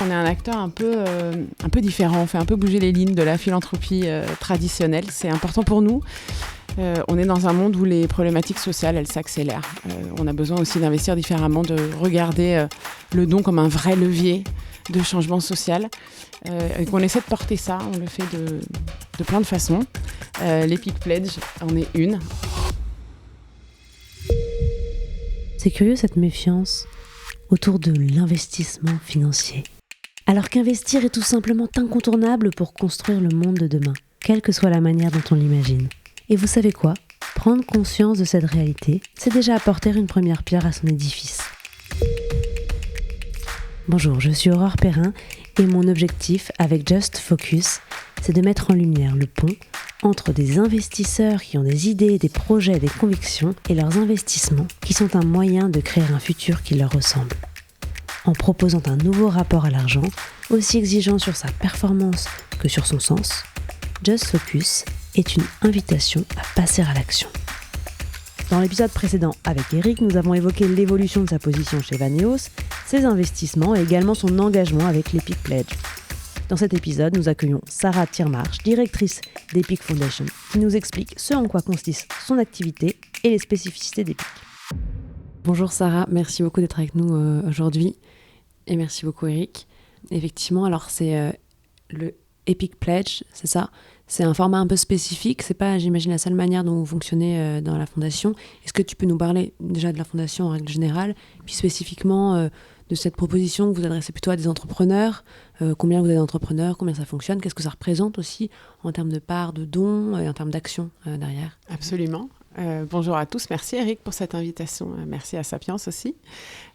On est un acteur un peu différent, on fait un peu bouger les lignes de la philanthropie traditionnelle. C'est important pour nous. On est dans un monde où les problématiques sociales, elles s'accélèrent. On a besoin aussi d'investir différemment, de regarder le don comme un vrai levier de changement social. Et qu'on essaie de porter ça, on le fait de plein de façons. L'Epic Pledge en est une. C'est curieux cette méfiance autour de l'investissement financier. Alors qu'investir est tout simplement incontournable pour construire le monde de demain, quelle que soit la manière dont on l'imagine. Et vous savez quoi ? Prendre conscience de cette réalité, c'est déjà apporter une première pierre à son édifice. Bonjour, je suis Aurore Perrin et mon objectif avec Just Focus, c'est de mettre en lumière le pont entre des investisseurs qui ont des idées, des projets, des convictions et leurs investissements qui sont un moyen de créer un futur qui leur ressemble. En proposant un nouveau rapport à l'argent, aussi exigeant sur sa performance que sur son sens, Just Focus est une invitation à passer à l'action. Dans l'épisode précédent avec Eric, nous avons évoqué l'évolution de sa position chez Vaneos, ses investissements et également son engagement avec l'Epic Pledge. Dans cet épisode, nous accueillons Sarah Tiermarsh, directrice d'Epic Foundation, qui nous explique ce en quoi consiste son activité et les spécificités d'Epic. Bonjour Sarah, merci beaucoup d'être avec nous aujourd'hui et merci beaucoup Eric. Effectivement, alors c'est le Epic Pledge, c'est ça ? C'est un format un peu spécifique, c'est pas, j'imagine, la seule manière dont vous fonctionnez dans la fondation. Est-ce que tu peux nous parler déjà de la fondation en règle générale, puis spécifiquement de cette proposition que vous adressez plutôt à des entrepreneurs, combien vous êtes d'entrepreneurs, combien ça fonctionne, qu'est-ce que ça représente aussi en termes de parts, de dons et en termes d'action derrière ? Absolument. Bonjour à tous, merci Eric pour cette invitation, merci à Sapiens aussi.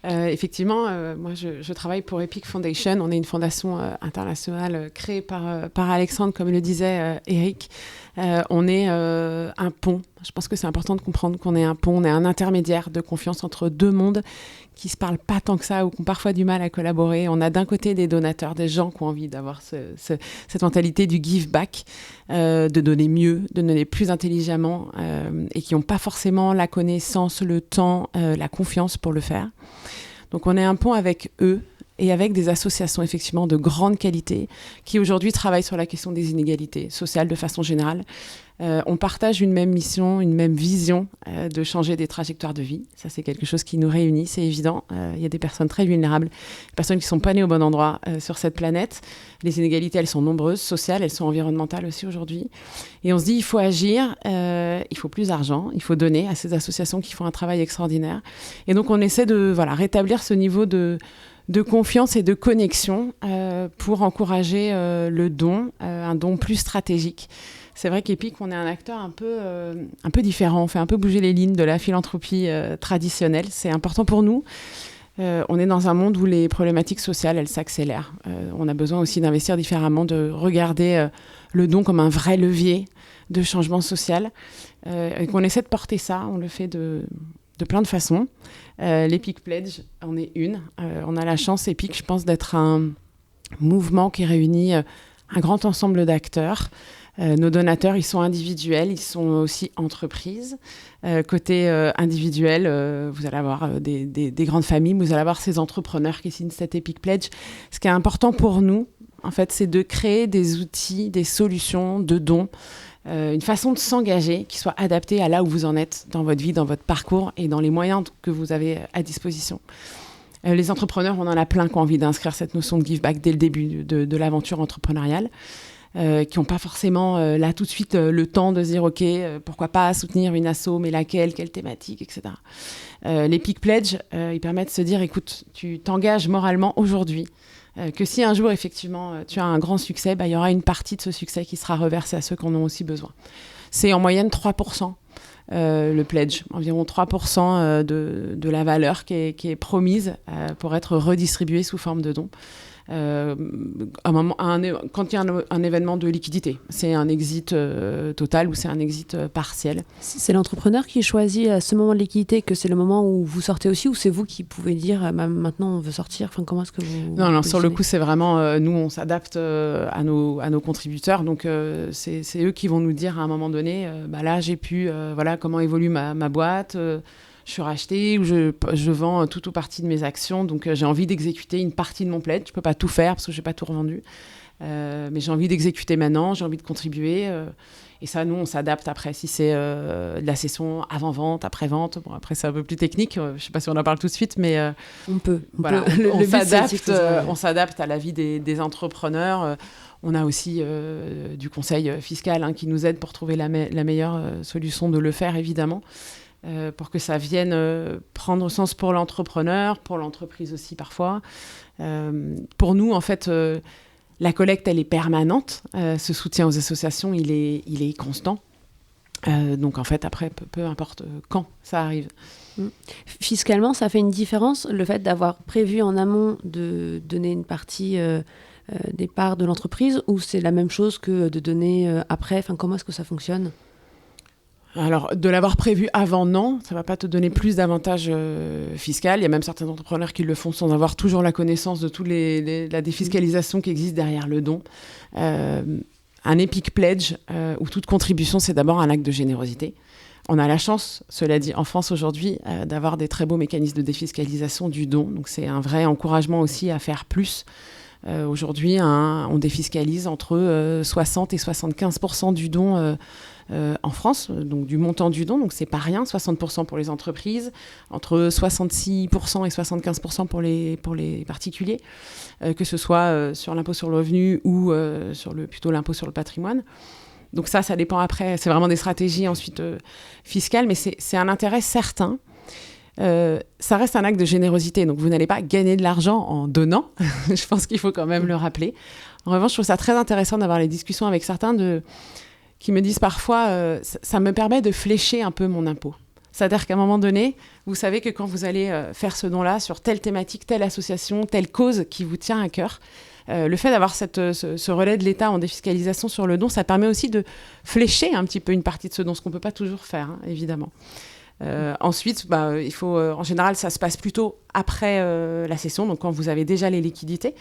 Effectivement, moi je travaille pour Epic Foundation, on est une fondation internationale créée par Alexandre, comme le disait Eric. On est un pont, je pense que c'est important de comprendre qu'on est un pont, on est un intermédiaire de confiance entre deux mondes qui ne se parlent pas tant que ça ou qui ont parfois du mal à collaborer. On a d'un côté des donateurs, des gens qui ont envie d'avoir cette mentalité du give back, de donner mieux, de donner plus intelligemment et qui n'ont pas forcément la connaissance, le temps, la confiance pour le faire. Donc on est un pont avec eux et avec des associations effectivement de grande qualité qui aujourd'hui travaillent sur la question des inégalités sociales de façon générale. On partage une même mission, une même vision de changer des trajectoires de vie. Ça, c'est quelque chose qui nous réunit, c'est évident. Il y a des personnes très vulnérables, des personnes qui ne sont pas nées au bon endroit sur cette planète. Les inégalités, elles sont nombreuses, sociales, elles sont environnementales aussi aujourd'hui. Et on se dit, il faut agir, il faut plus d'argent, il faut donner à ces associations qui font un travail extraordinaire. Et donc, on essaie de rétablir ce niveau de confiance et de connexion pour encourager le don, un don plus stratégique. C'est vrai qu'Epic, on est un acteur un peu différent, on fait un peu bouger les lignes de la philanthropie traditionnelle. C'est important pour nous. On est dans un monde où les problématiques sociales, elles s'accélèrent. On a besoin aussi d'investir différemment, de regarder le don comme un vrai levier de changement social. Et qu'on essaie de porter ça, on le fait de plein de façons. L'Epic Pledge en est une. On a la chance, Epic, je pense, d'être un mouvement qui réunit un grand ensemble d'acteurs. Nos donateurs, ils sont individuels, ils sont aussi entreprises. Côté individuel, vous allez avoir des grandes familles, vous allez avoir ces entrepreneurs qui signent cette Epic Pledge. Ce qui est important pour nous, en fait, c'est de créer des outils, des solutions de dons, une façon de s'engager qui soit adaptée à là où vous en êtes dans votre vie, dans votre parcours et dans les moyens que vous avez à disposition. Les entrepreneurs, on en a plein qui ont envie d'inscrire cette notion de give back dès le début de l'aventure entrepreneuriale. Qui n'ont pas forcément là tout de suite le temps de se dire ok, pourquoi pas soutenir une asso, mais laquelle, quelle thématique, etc. L'Epic Pledge, il permet de se dire écoute, tu t'engages moralement aujourd'hui, que si un jour effectivement tu as un grand succès, il y aura une partie de ce succès qui sera reversée à ceux qui en ont aussi besoin. C'est en moyenne 3%. Le pledge, environ 3% de la valeur qui est promise pour être redistribuée sous forme de dons. Quand il y a un événement de liquidité, c'est un exit total ou c'est un exit partiel. C'est l'entrepreneur qui choisit à ce moment de liquidité que c'est le moment où vous sortez aussi, ou c'est vous qui pouvez dire maintenant on veut sortir, enfin, comment est-ce que vous... Non, sur le coup c'est vraiment nous on s'adapte à nos contributeurs, donc c'est eux qui vont nous dire à un moment donné là j'ai pu voilà comment évolue ma boîte, je suis rachetée ou je vends tout ou partie de mes actions. Donc, j'ai envie d'exécuter une partie de mon pledge. Je ne peux pas tout faire parce que je n'ai pas tout revendu. Mais j'ai envie d'exécuter maintenant, j'ai envie de contribuer. Et ça, nous, on s'adapte après. Si c'est de la session avant-vente, après-vente, bon, après, c'est un peu plus technique. Je ne sais pas si on en parle tout de suite, mais on peut. Voilà, on s'adapte à la vie des entrepreneurs. On a aussi du conseil fiscal qui nous aide pour trouver la meilleure solution de le faire, évidemment, pour que ça vienne prendre sens pour l'entrepreneur, pour l'entreprise aussi parfois. Pour nous, en fait... la collecte, elle est permanente. Ce soutien aux associations, il est constant. Donc, en fait, après, peu importe quand ça arrive. Fiscalement, ça fait une différence, le fait d'avoir prévu en amont de donner une partie des parts de l'entreprise, ou c'est la même chose que de donner après? Enfin, comment est-ce que ça fonctionne? Alors, de l'avoir prévu avant, non, ça ne va pas te donner plus d'avantages fiscaux. Il y a même certains entrepreneurs qui le font sans avoir toujours la connaissance de toute la défiscalisation qui existe derrière le don. Un Epic Pledge ou toute contribution, c'est d'abord un acte de générosité. On a la chance, cela dit, en France aujourd'hui, d'avoir des très beaux mécanismes de défiscalisation du don. Donc, c'est un vrai encouragement aussi à faire plus. Aujourd'hui, on défiscalise entre 60 et 75% du don en France, donc du montant du don, donc c'est pas rien, 60% pour les entreprises, entre 66% et 75% pour les particuliers, que ce soit sur l'impôt sur le revenu ou plutôt l'impôt sur le patrimoine. Donc ça dépend après, c'est vraiment des stratégies ensuite fiscales, mais c'est un intérêt certain. Ça reste un acte de générosité, donc vous n'allez pas gagner de l'argent en donnant. Je pense qu'il faut quand même le rappeler. En revanche, je trouve ça très intéressant d'avoir les discussions avec certains qui me disent parfois ça me permet de flécher un peu mon impôt. C'est-à-dire qu'à un moment donné, vous savez que quand vous allez faire ce don-là sur telle thématique, telle association, telle cause qui vous tient à cœur, le fait d'avoir ce relais de l'État en défiscalisation sur le don, ça permet aussi de flécher un petit peu une partie de ce don, ce qu'on ne peut pas toujours faire, évidemment. Ensuite, il faut, en général, ça se passe plutôt après la session, donc quand vous avez déjà les liquidités.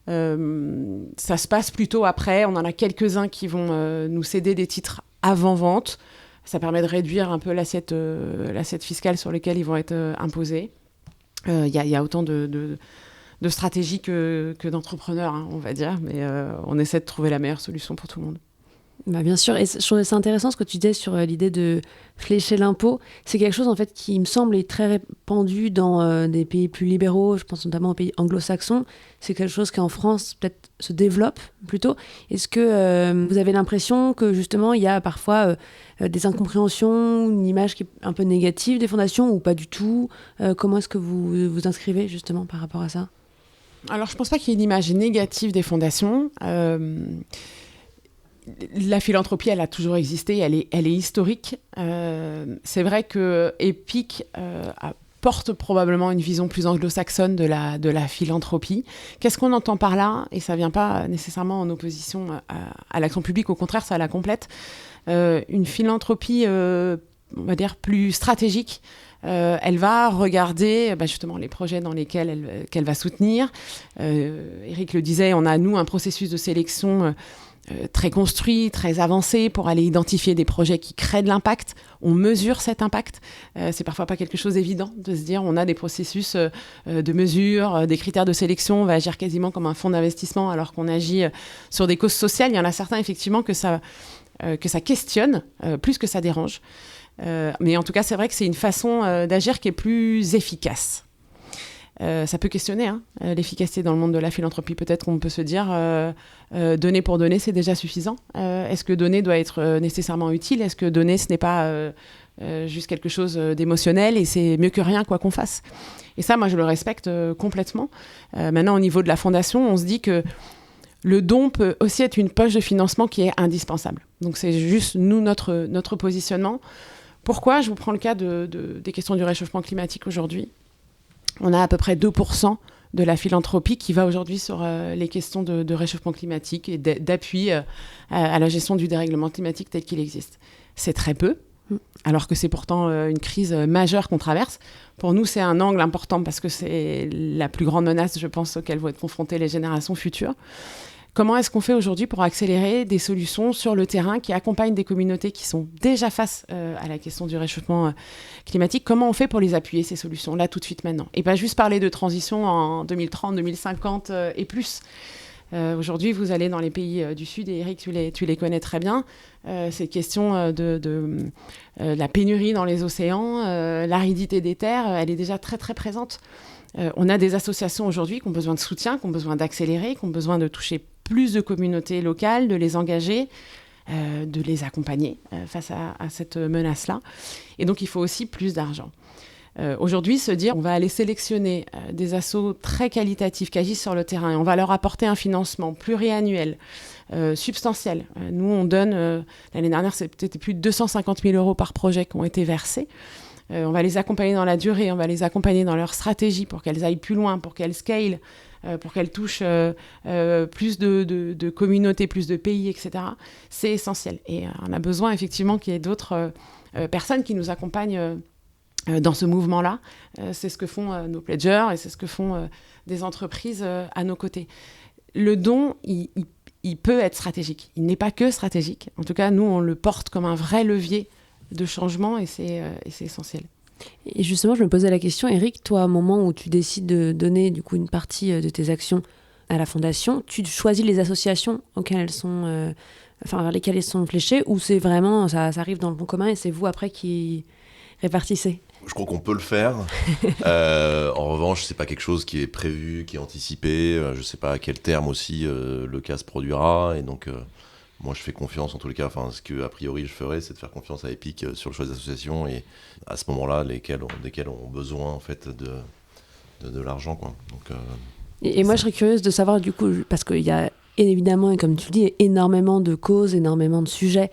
Ça se passe plutôt après. On en a quelques-uns qui vont nous céder des titres avant-vente. Ça permet de réduire un peu l'assiette fiscale sur laquelle ils vont être imposés. Il y a autant de stratégies que d'entrepreneurs, on va dire, mais on essaie de trouver la meilleure solution pour tout le monde. Bien sûr, et je trouvais ça intéressant ce que tu disais sur l'idée de flécher l'impôt. C'est quelque chose en fait qui me semble est très répandu dans des pays plus libéraux, je pense notamment aux pays anglo-saxons. C'est quelque chose qui en France peut-être se développe plutôt. Est-ce que vous avez l'impression que justement il y a parfois des incompréhensions, une image qui est un peu négative des fondations ou pas du tout? Comment est-ce que vous vous inscrivez justement par rapport à ça? Alors je ne pense pas qu'il y ait une image négative des fondations. La philanthropie, elle a toujours existé, elle est historique. C'est vrai que Epic porte probablement une vision plus anglo-saxonne de la philanthropie. Qu'est-ce qu'on entend par là? Et ça ne vient pas nécessairement en opposition à l'action publique, au contraire, ça la complète. Une philanthropie, on va dire, plus stratégique. Elle va regarder justement les projets dans lesquels qu'elle va soutenir. Eric le disait, on a, nous, un processus de sélection très construit, très avancé pour aller identifier des projets qui créent de l'impact. On mesure cet impact. C'est parfois pas quelque chose d'évident de se dire on a des processus de mesure, des critères de sélection, on va agir quasiment comme un fonds d'investissement alors qu'on agit sur des causes sociales. Il y en a certains effectivement que ça questionne plus que ça dérange. Mais en tout cas, c'est vrai que c'est une façon d'agir qui est plus efficace. Ça peut questionner l'efficacité dans le monde de la philanthropie. Peut-être qu'on peut se dire donner pour donner, c'est déjà suffisant. Est-ce que donner doit être nécessairement utile? Est-ce que donner, ce n'est pas juste quelque chose d'émotionnel et c'est mieux que rien, quoi qu'on fasse? Et ça, moi, je le respecte complètement. Maintenant, au niveau de la fondation, on se dit que le don peut aussi être une poche de financement qui est indispensable. Donc, c'est juste, nous, notre positionnement. Pourquoi? Je vous prends le cas des questions du réchauffement climatique aujourd'hui. On a à peu près 2% de la philanthropie qui va aujourd'hui sur les questions de réchauffement climatique et d'appui à la gestion du dérèglement climatique tel qu'il existe. C'est très peu, alors que c'est pourtant une crise majeure qu'on traverse. Pour nous, c'est un angle important parce que c'est la plus grande menace, je pense, auquel vont être confrontées les générations futures. Comment est-ce qu'on fait aujourd'hui pour accélérer des solutions sur le terrain qui accompagnent des communautés qui sont déjà face à la question du réchauffement climatique? Comment on fait pour les appuyer, ces solutions, là, tout de suite, maintenant? Et pas juste parler de transition en 2030, 2050 et plus. Aujourd'hui, vous allez dans les pays du Sud, et Eric, tu les connais très bien. Cette question de la pénurie dans les océans, l'aridité des terres, elle est déjà très, très présente. On a des associations aujourd'hui qui ont besoin de soutien, qui ont besoin d'accélérer, qui ont besoin de toucher plus de communautés locales, de les engager, de les accompagner face à cette menace-là. Et donc, il faut aussi plus d'argent. Aujourd'hui, se dire on va aller sélectionner des assos très qualitatifs qui agissent sur le terrain et on va leur apporter un financement pluriannuel, substantiel. Nous, on donne, l'année dernière, c'était plus de 250 000 € par projet qui ont été versés. On va les accompagner dans la durée, on va les accompagner dans leur stratégie pour qu'elles aillent plus loin, pour qu'elles scale, pour qu'elles touchent plus de communautés, plus de pays, etc. C'est essentiel. Et on a besoin effectivement qu'il y ait d'autres personnes qui nous accompagnent dans ce mouvement-là. C'est ce que font nos pledgers et c'est ce que font des entreprises à nos côtés. Le don, il peut être stratégique. Il n'est pas que stratégique. En tout cas, nous, on le porte comme un vrai levier de changement et c'est essentiel. Et justement, je me posais la question, Eric, toi, au moment où tu décides de donner du coup une partie de tes actions à la fondation, tu choisis les associations auxquelles elles sont, vers lesquelles elles sont fléchées, ou c'est vraiment, ça arrive dans le bon commun et c'est vous après qui répartissez? Je crois qu'on peut le faire. En revanche, c'est pas quelque chose qui est prévu, qui est anticipé. Je sais pas à quel terme aussi le cas se produira. Et donc, moi, je fais confiance, en tous les cas. Enfin, ce que a priori je ferais, c'est de faire confiance à Epic sur le choix des associations et à ce moment-là, desquelles ont besoin en fait de l'argent, quoi. Donc, et moi, je serais curieuse de savoir du coup, parce qu'il y a évidemment, et comme tu le dis, énormément de causes, énormément de sujets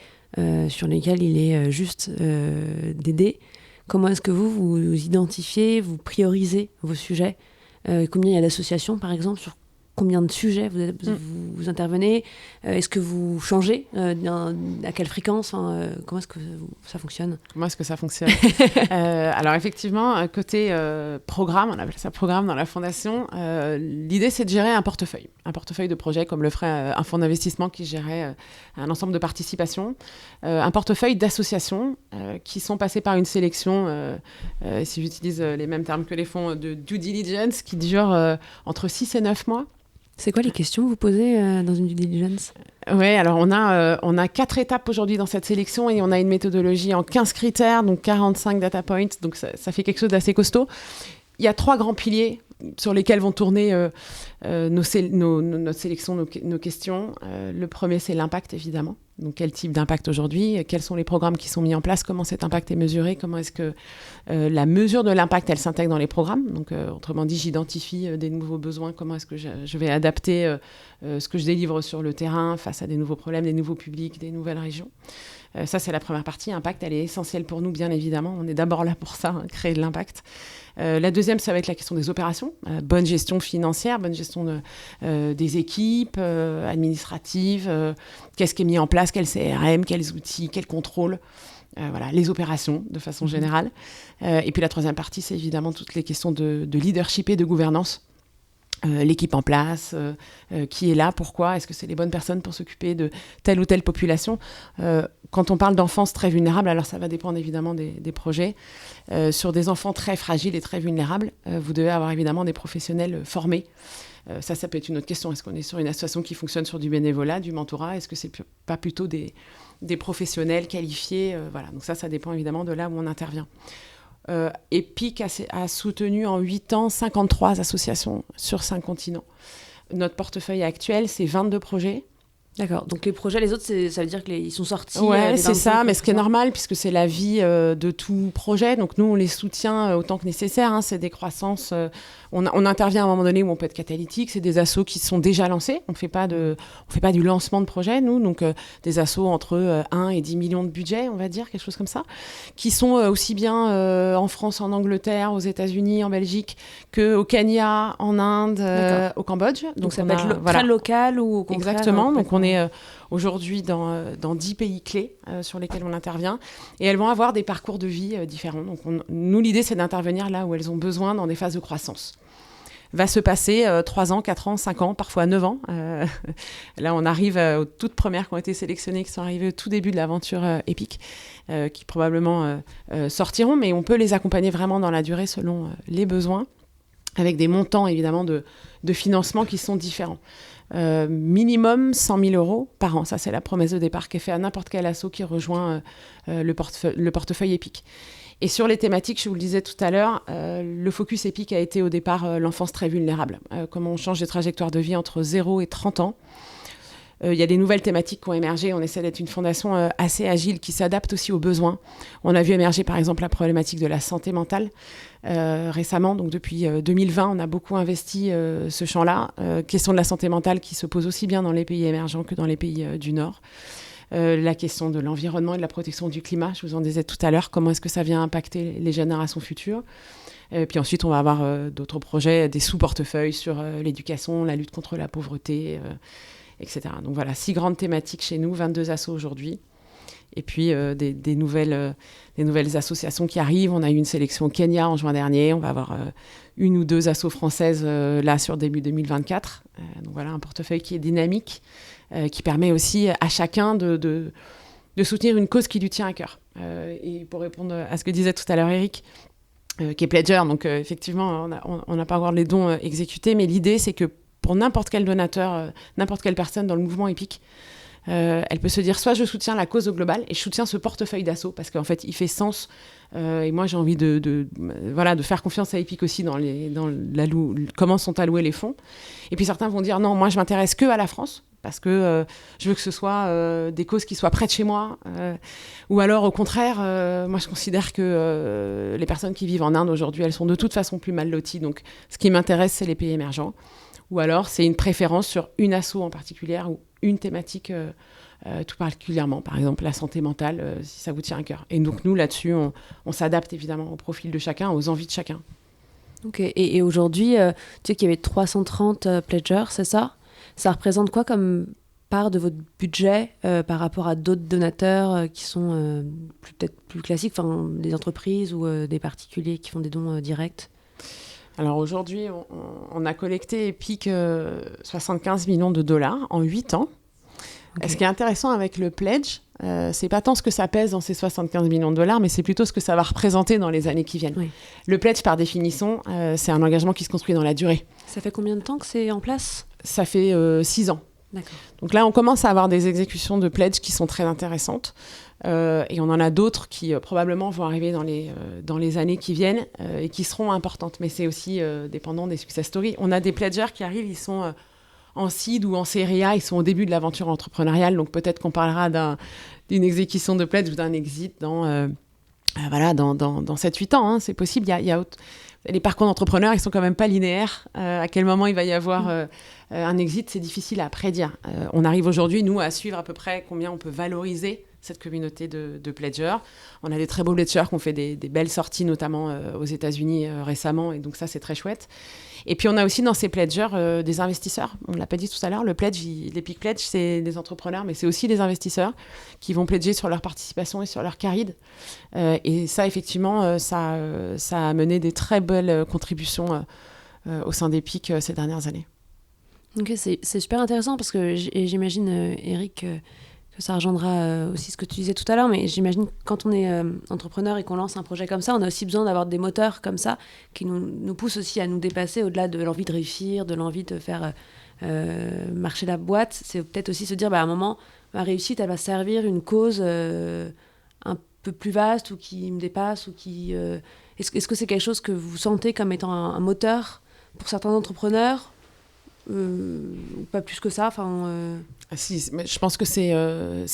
sur lesquels il est juste d'aider. Comment est-ce que vous identifiez, vous priorisez vos sujets? Combien il y a d'associations, par exemple, sur combien de sujets vous intervenez? Est-ce que vous changez? À quelle fréquence? Comment est-ce que ça fonctionne? Comment est-ce que ça fonctionne? Alors effectivement, côté programme, on appelle ça programme dans la fondation, l'idée c'est de gérer un portefeuille de projets comme le ferait un fonds d'investissement qui gérait un ensemble de participations, un portefeuille d'associations qui sont passées par une sélection, si j'utilise les mêmes termes que les fonds de due diligence, qui dure entre 6 et 9 mois. C'est quoi les questions que vous posez dans une due diligence? Oui, alors on a 4 étapes aujourd'hui dans cette sélection et on a une méthodologie en 15 critères, donc 45 data points, donc ça fait quelque chose d'assez costaud. Il y a 3 grands piliers sur lesquels vont tourner notre sélection, nos questions. Le premier, c'est l'impact, évidemment. Donc, quel type d'impact aujourd'hui? Quels sont les programmes qui sont mis en place? Comment cet impact est mesuré? Comment est-ce que la mesure de l'impact, elle s'intègre dans les programmes? Donc, autrement dit, j'identifie des nouveaux besoins. Comment est-ce que je vais adapter ce que je délivre sur le terrain face à des nouveaux problèmes, des nouveaux publics, des nouvelles régions? Ça, c'est la première partie. Impact, elle est essentielle pour nous, bien évidemment. On est d'abord là pour ça, créer de l'impact. La deuxième, ça va être la question des opérations. Bonne gestion financière, bonne gestion des équipes administratives. Qu'est-ce qui est mis en place? Quel CRM? Quels outils? Quel contrôle? Voilà, les opérations, de façon générale. Et puis la troisième partie, c'est évidemment toutes les questions de leadership et de gouvernance. L'équipe en place, qui est là, pourquoi, est-ce que c'est les bonnes personnes pour s'occuper de telle ou telle population? Quand on parle d'enfance très vulnérable, alors ça va dépendre évidemment des projets. Sur des enfants très fragiles et très vulnérables, vous devez avoir évidemment des professionnels formés. Ça peut être une autre question. Est-ce qu'on est sur une association qui fonctionne sur du bénévolat, du mentorat? Est-ce que c'est pas plutôt des professionnels qualifiés? Voilà. Donc ça dépend évidemment de là où on intervient. Epic a soutenu en 8 ans 53 associations sur 5 continents. Notre portefeuille actuel, c'est 22 projets. D'accord. Donc les projets, les autres, ça veut dire qu'ils sont sortis. Ouais, c'est ça, mais ce qui est normal, puisque c'est la vie de tout projet. Donc nous, on les soutient autant que nécessaire. C'est des croissances. On intervient à un moment donné où on peut être catalytique. C'est des assos qui sont déjà lancés. On fait pas du lancement de projet, nous. Donc des assos entre 1 et 10 millions de budget, on va dire, quelque chose comme ça, qui sont aussi bien en France, en Angleterre, aux États-Unis, en Belgique, qu'au Kenya, en Inde, au Cambodge. Donc ça peut être très local ou au contraire. Exactement. Donc on est aujourd'hui dans 10 pays clés sur lesquels on intervient et elles vont avoir des parcours de vie différents. Donc nous, l'idée, c'est d'intervenir là où elles ont besoin dans des phases de croissance. va se passer 3 ans, 4 ans, 5 ans, parfois 9 ans. Là, on arrive aux toutes premières qui ont été sélectionnées, qui sont arrivées au tout début de l'aventure Epic, qui probablement sortiront, mais on peut les accompagner vraiment dans la durée selon les besoins, avec des montants évidemment de financement qui sont différents. Minimum 100 000 euros par an. Ça, c'est la promesse de départ qui est faite à n'importe quel asso qui rejoint le portefeuille Epic. Et sur les thématiques, je vous le disais tout à l'heure, le focus Epic a été au départ l'enfance très vulnérable. Comment on change des trajectoires de vie entre 0 et 30 ans. Il y a des nouvelles thématiques qui ont émergé. On essaie d'être une fondation assez agile qui s'adapte aussi aux besoins. On a vu émerger par exemple la problématique de la santé mentale récemment. Donc depuis 2020, on a beaucoup investi ce champ-là. Question de la santé mentale qui se pose aussi bien dans les pays émergents que dans les pays du Nord. La question de l'environnement et de la protection du climat, je vous en disais tout à l'heure, comment est-ce que ça vient impacter les générations futures. Puis ensuite, on va avoir d'autres projets, des sous-portefeuilles sur l'éducation, la lutte contre la pauvreté, etc. Donc voilà, 6 grandes thématiques chez nous, 22 assos aujourd'hui. Et puis des nouvelles associations qui arrivent. On a eu une sélection au Kenya en juin dernier. On va avoir 1 ou 2 assos françaises là sur début 2024. Donc voilà, un portefeuille qui est dynamique, qui permet aussi à chacun de soutenir une cause qui lui tient à cœur. Et pour répondre à ce que disait tout à l'heure Eric, qui est pledger, donc effectivement, on n'a pas encore les dons exécutés, mais l'idée, c'est que pour n'importe quel donateur, n'importe quelle personne dans le mouvement Epic, elle peut se dire soit je soutiens la cause au global et je soutiens ce portefeuille d'assaut parce qu'en fait il fait sens et moi j'ai envie de faire confiance à Epic aussi dans comment sont alloués les fonds. Et puis certains vont dire non, moi je m'intéresse que à la France parce que je veux que ce soit des causes qui soient près de chez moi, ou alors au contraire moi je considère que les personnes qui vivent en Inde aujourd'hui, elles sont de toute façon plus mal loties, donc ce qui m'intéresse c'est les pays émergents. Ou alors, c'est une préférence sur une asso en particulier ou une thématique tout particulièrement. Par exemple, la santé mentale, si ça vous tient à cœur. Et donc, nous, là-dessus, on s'adapte évidemment au profil de chacun, aux envies de chacun. Ok. Et aujourd'hui, tu sais qu'il y avait 330 pledgers, c'est ça ? Ça représente quoi comme part de votre budget par rapport à d'autres donateurs qui sont peut-être plus classiques, des entreprises ou des particuliers qui font des dons directs ? Alors aujourd'hui, on a collecté Epic 75 millions de dollars en 8 ans. Okay. Ce qui est intéressant avec le pledge, c'est pas tant ce que ça pèse dans ces 75 millions de dollars, mais c'est plutôt ce que ça va représenter dans les années qui viennent. Oui. Le pledge, par définition, c'est un engagement qui se construit dans la durée. Ça fait combien de temps que c'est en place ? Ça fait 6 ans. D'accord. Donc là, on commence à avoir des exécutions de pledge qui sont très intéressantes. Et on en a d'autres qui probablement vont arriver dans les années qui viennent et qui seront importantes. Mais c'est aussi dépendant des success stories. On a des pledgers qui arrivent, ils sont en seed ou en série A, ils sont au début de l'aventure entrepreneuriale. Donc peut-être qu'on parlera d'une exécution de pledge ou d'un exit dans 7-8 ans. Hein, c'est possible. Les parcours d'entrepreneurs, ils sont quand même pas linéaires. À quel moment il va y avoir un exit, c'est difficile à prédire. On arrive aujourd'hui, nous, à suivre à peu près combien on peut valoriser cette communauté de pledgers. On a des très beaux pledgers qui ont fait des belles sorties, notamment aux États-Unis récemment, et donc ça, c'est très chouette. Et puis, on a aussi dans ces pledgers des investisseurs. On ne l'a pas dit tout à l'heure, l'Epic Pledge, c'est des entrepreneurs, mais c'est aussi des investisseurs qui vont pledger sur leur participation et sur leur caride. Et ça, effectivement, ça a mené des très belles contributions au sein d'Epic ces dernières années. Ok, c'est super intéressant parce que j'imagine, Eric, que ça rejoindra aussi ce que tu disais tout à l'heure, mais j'imagine que quand on est entrepreneur et qu'on lance un projet comme ça, on a aussi besoin d'avoir des moteurs comme ça qui nous poussent aussi à nous dépasser au-delà de l'envie de réussir, de l'envie de faire marcher la boîte. C'est peut-être aussi se dire, à un moment, ma réussite, elle va servir une cause un peu plus vaste ou qui me dépasse ou qui... Est-ce que c'est quelque chose que vous sentez comme étant un moteur pour certains entrepreneurs pas plus que ça, Si, mais je pense que c'est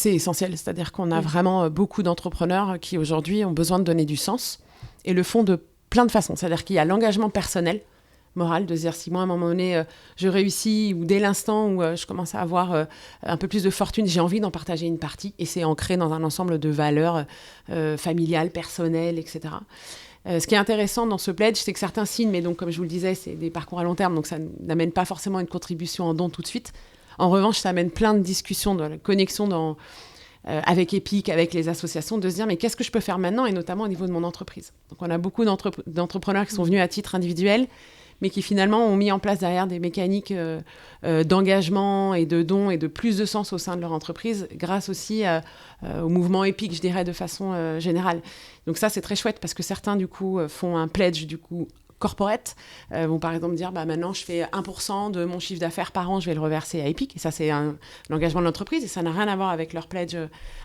essentiel. C'est-à-dire qu'on a vraiment beaucoup d'entrepreneurs qui aujourd'hui ont besoin de donner du sens et le font de plein de façons. C'est-à-dire qu'il y a l'engagement personnel, moral, de se dire si moi à un moment donné je réussis ou dès l'instant où je commence à avoir un peu plus de fortune, j'ai envie d'en partager une partie et c'est ancré dans un ensemble de valeurs familiales, personnelles, etc. Ce qui est intéressant dans ce pledge, c'est que certains signent, mais donc comme je vous le disais, c'est des parcours à long terme, donc ça n'amène pas forcément une contribution en don tout de suite. En revanche, ça amène plein de discussions, de connexions avec Epic, avec les associations, de se dire mais qu'est-ce que je peux faire maintenant et notamment au niveau de mon entreprise. Donc on a beaucoup d'entrepreneurs qui sont venus à titre individuel, mais qui finalement ont mis en place derrière des mécaniques d'engagement et de dons et de plus de sens au sein de leur entreprise, grâce aussi au mouvement EPIC, je dirais, de façon générale. Donc ça, c'est très chouette parce que certains, du coup, font un pledge, du coup, corporate, vont par exemple dire maintenant je fais 1% de mon chiffre d'affaires par an, je vais le reverser à EPIC, et ça c'est l'engagement de l'entreprise et ça n'a rien à voir avec leur pledge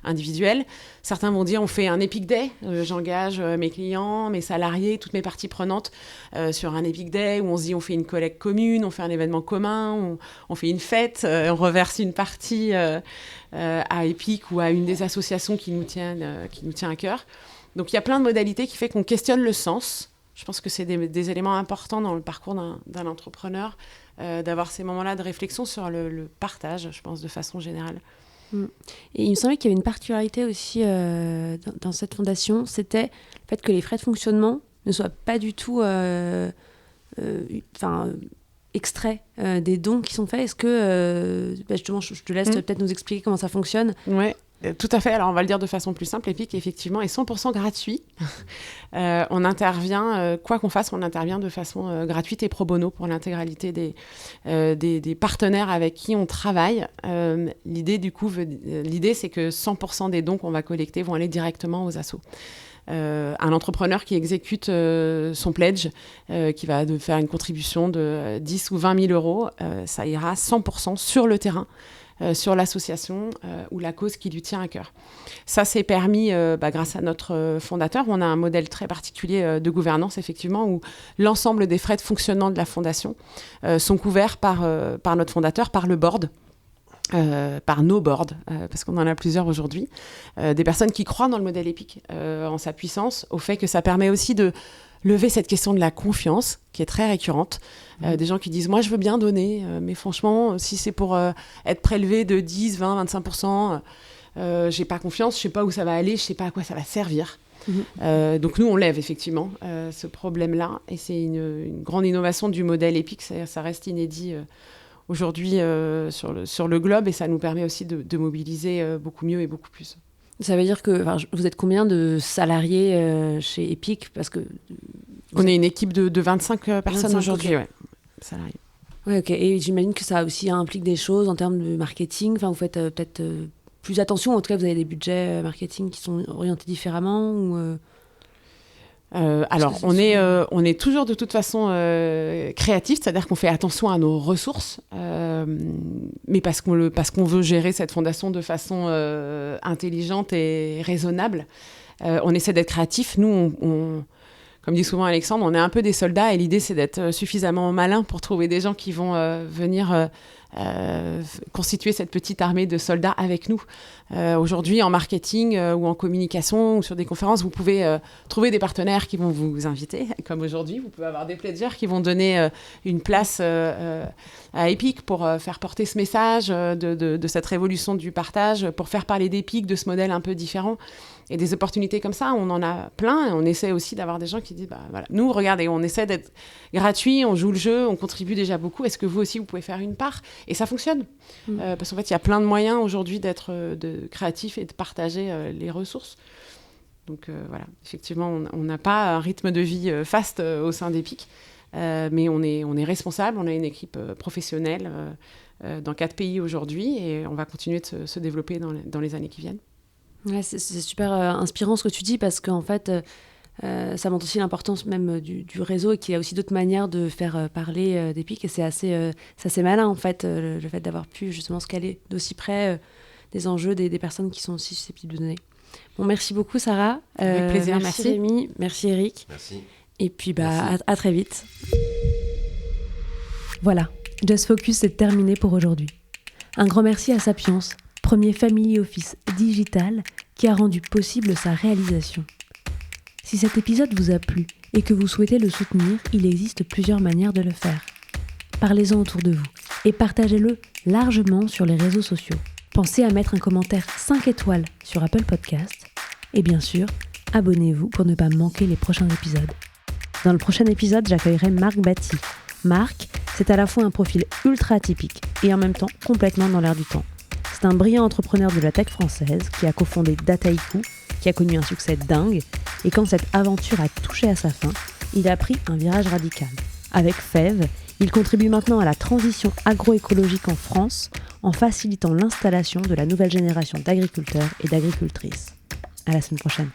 individuel. Certains vont dire on fait un EPIC Day, j'engage mes clients, mes salariés, toutes mes parties prenantes sur un EPIC Day où on se dit on fait une collecte commune, on fait un événement commun, on fait une fête, on reverse une partie à EPIC ou à une des associations qui nous tient à cœur. Donc il y a plein de modalités qui fait qu'on questionne le sens. Je pense que c'est des éléments importants dans le parcours d'un entrepreneur, d'avoir ces moments-là de réflexion sur le partage, je pense, de façon générale. Et il me semblait qu'il y avait une particularité aussi dans cette fondation, c'était le fait que les frais de fonctionnement ne soient pas du tout extraits des dons qui sont faits. Est-ce que, justement, je te laisse peut-être nous expliquer comment ça fonctionne ? Ouais. Tout à fait. Alors, on va le dire de façon plus simple. EPIC, effectivement, est 100% gratuit. On intervient, quoi qu'on fasse, on intervient de façon gratuite et pro bono pour l'intégralité des partenaires avec qui on travaille. L'idée, c'est que 100% des dons qu'on va collecter vont aller directement aux assos. Un entrepreneur qui exécute son pledge, qui va faire une contribution de 10 ou 20 000 euros, ça ira 100% sur le terrain. Sur l'association ou la cause qui lui tient à cœur. Ça s'est permis grâce à notre fondateur. On a un modèle très particulier de gouvernance, effectivement, où l'ensemble des frais de fonctionnement de la fondation sont couverts par notre fondateur, par le board. Par nos boards, parce qu'on en a plusieurs aujourd'hui, des personnes qui croient dans le modèle EPIC, en sa puissance, au fait que ça permet aussi de lever cette question de la confiance, qui est très récurrente. Des gens qui disent « moi, je veux bien donner, mais franchement, si c'est pour être prélevé de 10, 20, 25%, j'ai pas confiance, je sais pas où ça va aller, je sais pas à quoi ça va servir. » Donc nous, on lève effectivement ce problème-là, et c'est une grande innovation du modèle EPIC, ça reste inédit aujourd'hui sur le globe, et ça nous permet aussi de mobiliser beaucoup mieux et beaucoup plus. Ça veut dire que vous êtes combien de salariés chez EPIC ? Parce que on est une équipe de 25 personnes aujourd'hui, okay. Salariés. Ouais, ok. Et j'imagine que ça aussi implique des choses en termes de marketing. Enfin, vous faites peut-être plus attention. En tout cas, vous avez des budgets marketing qui sont orientés différemment ou alors, on est toujours de toute façon créatif, c'est-à-dire qu'on fait attention à nos ressources, mais parce qu'on veut gérer cette fondation de façon intelligente et raisonnable. On essaie d'être créatif. Nous, comme dit souvent Alexandre, on est un peu des soldats, et l'idée, c'est d'être suffisamment malin pour trouver des gens qui vont venir constituer cette petite armée de soldats avec nous. Aujourd'hui, en marketing ou en communication ou sur des conférences, vous pouvez trouver des partenaires qui vont vous inviter, comme aujourd'hui. Vous pouvez avoir des pledgers qui vont donner une place à EPIC pour faire porter ce message de cette révolution du partage, pour faire parler d'EPIC, de ce modèle un peu différent. Et des opportunités comme ça, on en a plein, et on essaie aussi d'avoir des gens qui disent voilà, nous, regardez, on essaie d'être gratuit, on joue le jeu, on contribue déjà beaucoup. Est-ce que vous aussi, vous pouvez faire une part ? Et ça fonctionne. Parce qu'en fait, il y a plein de moyens aujourd'hui d'être créatif et de partager les ressources. Donc voilà, effectivement, on n'a pas un rythme de vie faste au sein d'EPIC, mais on est responsable, on a une équipe professionnelle dans 4 pays aujourd'hui, et on va continuer de se développer dans les années qui viennent. Ouais, c'est super inspirant ce que tu dis, parce qu'en fait, ça montre aussi l'importance même du réseau, et qu'il y a aussi d'autres manières de faire parler d'EPIC, et c'est assez malin en fait, le fait d'avoir pu justement se caler d'aussi près des enjeux des personnes qui sont aussi susceptibles de donner. Bon, merci beaucoup Sarah. Avec plaisir, merci Rémi, merci Eric. Merci. Et puis à très vite. Voilà, Just Focus, c'est terminé pour aujourd'hui. Un grand merci à Sapiens, premier family office digital qui a rendu possible sa réalisation. Si cet épisode vous a plu et que vous souhaitez le soutenir, il existe plusieurs manières de le faire. Parlez-en autour de vous et partagez-le largement sur les réseaux sociaux. Pensez à mettre un commentaire 5 étoiles sur Apple Podcast. Et bien sûr, abonnez-vous pour ne pas manquer les prochains épisodes. Dans le prochain épisode, j'accueillerai Marc Batty. Marc, c'est à la fois un profil ultra atypique et en même temps complètement dans l'air du temps. C'est un brillant entrepreneur de la tech française qui a cofondé Dataiku, qui a connu un succès dingue, et quand cette aventure a touché à sa fin, il a pris un virage radical. Avec FEV, il contribue maintenant à la transition agroécologique en France en facilitant l'installation de la nouvelle génération d'agriculteurs et d'agricultrices. À la semaine prochaine.